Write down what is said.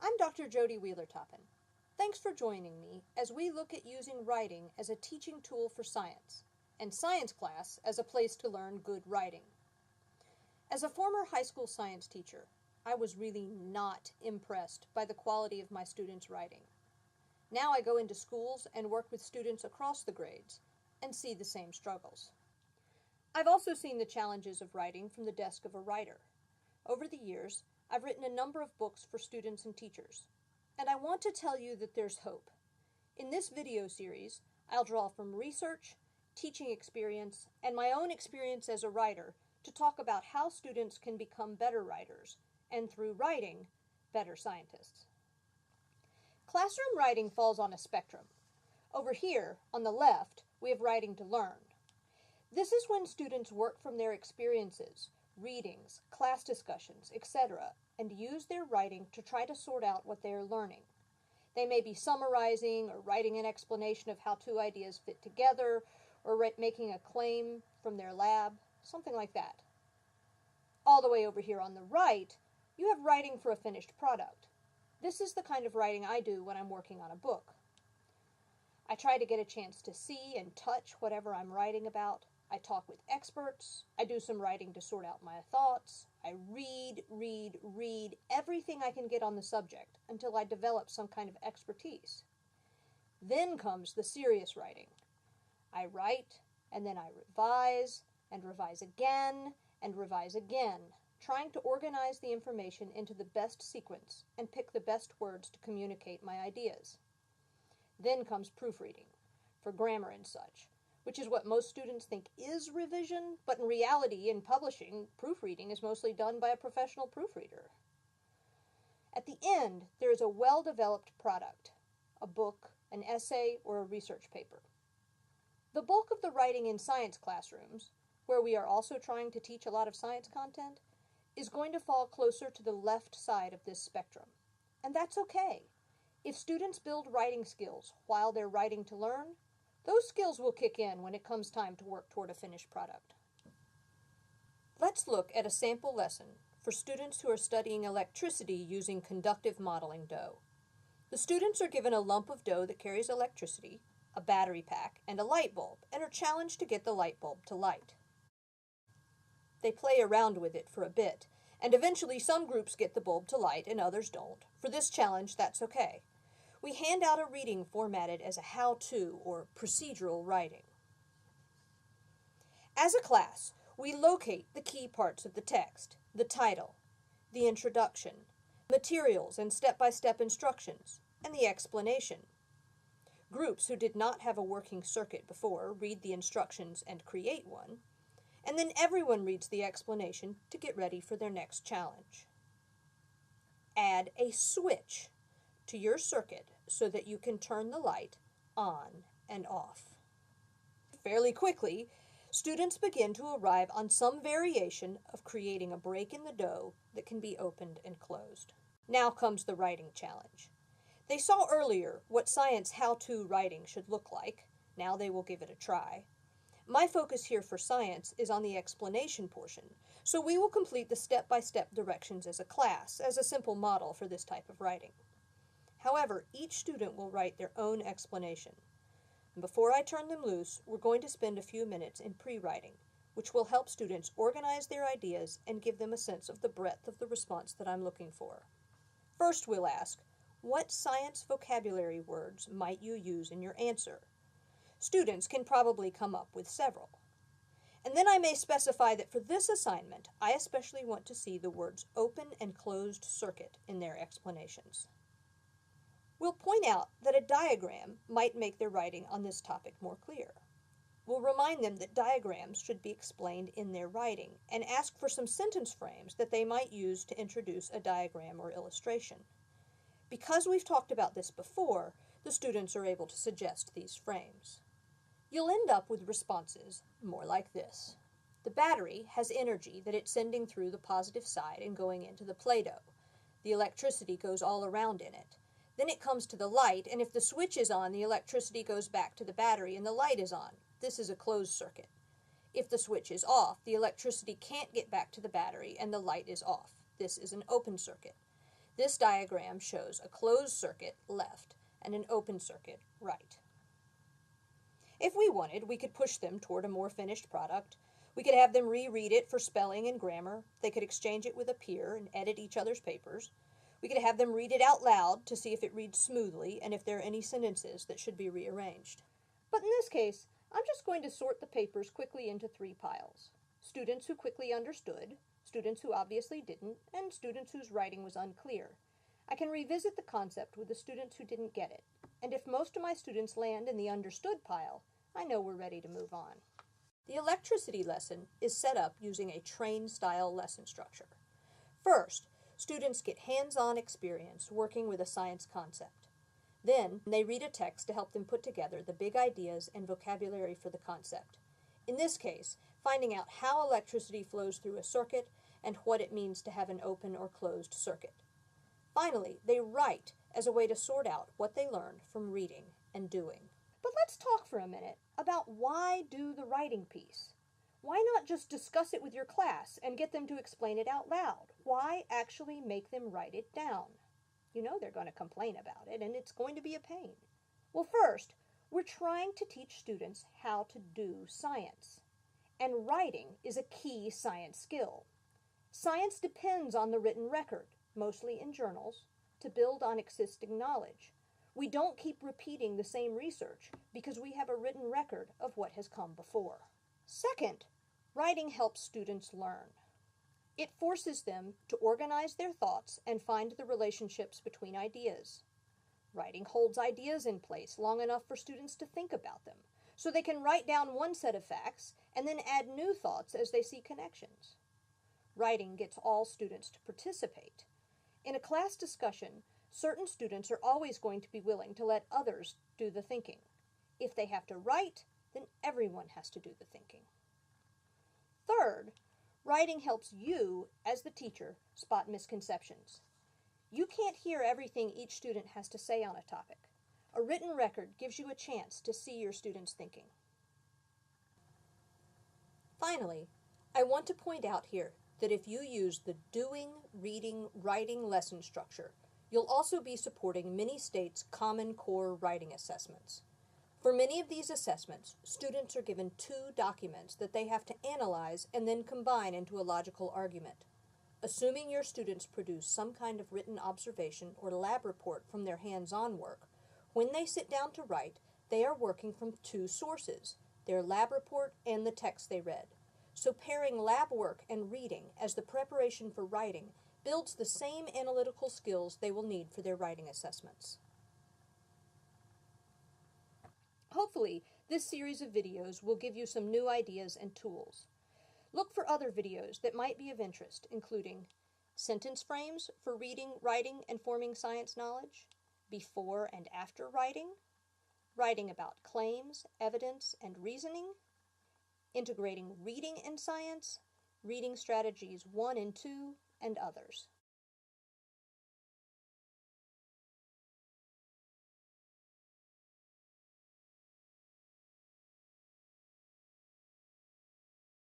I'm Dr. Jody Wheeler-Toppen. Thanks for joining me as we look at using writing as a teaching tool for science, and science class as a place to learn good writing. As a former high school science teacher, I was really not impressed by the quality of my students' writing. Now I go into schools and work with students across the grades and see the same struggles. I've also seen the challenges of writing from the desk of a writer. Over the years, I've written a number of books for students and teachers, and I want to tell you that there's hope. In this video series, I'll draw from research, teaching experience, and my own experience as a writer to talk about how students can become better writers, and through writing, better scientists. Classroom writing falls on a spectrum. Over here, on the left, we have writing to learn. This is when students work from their experiences, readings, class discussions, etc., and use their writing to try to sort out what they are learning. They may be summarizing or writing an explanation of how two ideas fit together, or making a claim from their lab, something like that. All the way over here on the right, you have writing for a finished product. This is the kind of writing I do when I'm working on a book. I try to get a chance to see and touch whatever I'm writing about. I talk with experts, I do some writing to sort out my thoughts, I read everything I can get on the subject until I develop some kind of expertise. Then comes the serious writing. I write, and then I revise, and revise again, and revise again, trying to organize the information into the best sequence and pick the best words to communicate my ideas. Then comes proofreading, for grammar and such, which is what most students think is revision, but in reality, in publishing, proofreading is mostly done by a professional proofreader. At the end, there is a well-developed product, a book, an essay, or a research paper. The bulk of the writing in science classrooms, where we are also trying to teach a lot of science content, is going to fall closer to the left side of this spectrum. And that's okay. If students build writing skills while they're writing to learn, those skills will kick in when it comes time to work toward a finished product. Let's look at a sample lesson for students who are studying electricity using conductive modeling dough. The students are given a lump of dough that carries electricity, a battery pack, and a light bulb, and are challenged to get the light bulb to light. They play around with it for a bit, and eventually some groups get the bulb to light and others don't. For this challenge, that's okay. We hand out a reading formatted as a how-to or procedural writing. As a class, we locate the key parts of the text, the title, the introduction, materials and step-by-step instructions, and the explanation. Groups who did not have a working circuit before read the instructions and create one, and then everyone reads the explanation to get ready for their next challenge. Add a switch to your circuit so that you can turn the light on and off. Fairly quickly, students begin to arrive on some variation of creating a break in the dough that can be opened and closed. Now comes the writing challenge. They saw earlier what science how-to writing should look like. Now they will give it a try. My focus here for science is on the explanation portion, so we will complete the step-by-step directions as a class, as a simple model for this type of writing. However, each student will write their own explanation. And before I turn them loose, we're going to spend a few minutes in pre-writing, which will help students organize their ideas and give them a sense of the breadth of the response that I'm looking for. First, we'll ask, what science vocabulary words might you use in your answer? Students can probably come up with several. And then I may specify that for this assignment, I especially want to see the words open and closed circuit in their explanations. We'll point out that a diagram might make their writing on this topic more clear. We'll remind them that diagrams should be explained in their writing and ask for some sentence frames that they might use to introduce a diagram or illustration. Because we've talked about this before, the students are able to suggest these frames. You'll end up with responses more like this. The battery has energy that it's sending through the positive side and going into the Play-Doh. The electricity goes all around in it. Then it comes to the light, and if the switch is on, the electricity goes back to the battery and the light is on. This is a closed circuit. If the switch is off, the electricity can't get back to the battery and the light is off. This is an open circuit. This diagram shows a closed circuit, left, and an open circuit, right. If we wanted, we could push them toward a more finished product. We could have them reread it for spelling and grammar. They could exchange it with a peer and edit each other's papers. We could have them read it out loud to see if it reads smoothly and if there are any sentences that should be rearranged. But in this case, I'm just going to sort the papers quickly into 3 piles. Students who quickly understood, students who obviously didn't, and students whose writing was unclear. I can revisit the concept with the students who didn't get it, and if most of my students land in the understood pile, I know we're ready to move on. The electricity lesson is set up using a train-style lesson structure. First, students get hands-on experience working with a science concept. Then, they read a text to help them put together the big ideas and vocabulary for the concept. In this case, finding out how electricity flows through a circuit and what it means to have an open or closed circuit. Finally, they write as a way to sort out what they learned from reading and doing. But let's talk for a minute about why do the writing piece. Why not just discuss it with your class and get them to explain it out loud? Why actually make them write it down? You know they're going to complain about it, and it's going to be a pain. Well, first, we're trying to teach students how to do science. And writing is a key science skill. Science depends on the written record, mostly in journals, to build on existing knowledge. We don't keep repeating the same research because we have a written record of what has come before. Second, writing helps students learn. It forces them to organize their thoughts and find the relationships between ideas. Writing holds ideas in place long enough for students to think about them, so they can write down one set of facts and then add new thoughts as they see connections. Writing gets all students to participate. In a class discussion, certain students are always going to be willing to let others do the thinking. If they have to write, then everyone has to do the thinking. Third, writing helps you, as the teacher, spot misconceptions. You can't hear everything each student has to say on a topic. A written record gives you a chance to see your students' thinking. Finally, I want to point out here that if you use the doing, reading, writing lesson structure, you'll also be supporting many states' Common Core writing assessments. For many of these assessments, students are given 2 documents that they have to analyze and then combine into a logical argument. Assuming your students produce some kind of written observation or lab report from their hands-on work, when they sit down to write, they are working from 2 sources, their lab report and the text they read. So pairing lab work and reading as the preparation for writing builds the same analytical skills they will need for their writing assessments. Hopefully, this series of videos will give you some new ideas and tools. Look for other videos that might be of interest, including sentence frames for reading, writing, and forming science knowledge, before and after writing, writing about claims, evidence, and reasoning, integrating reading and science, reading strategies 1 and 2, and others.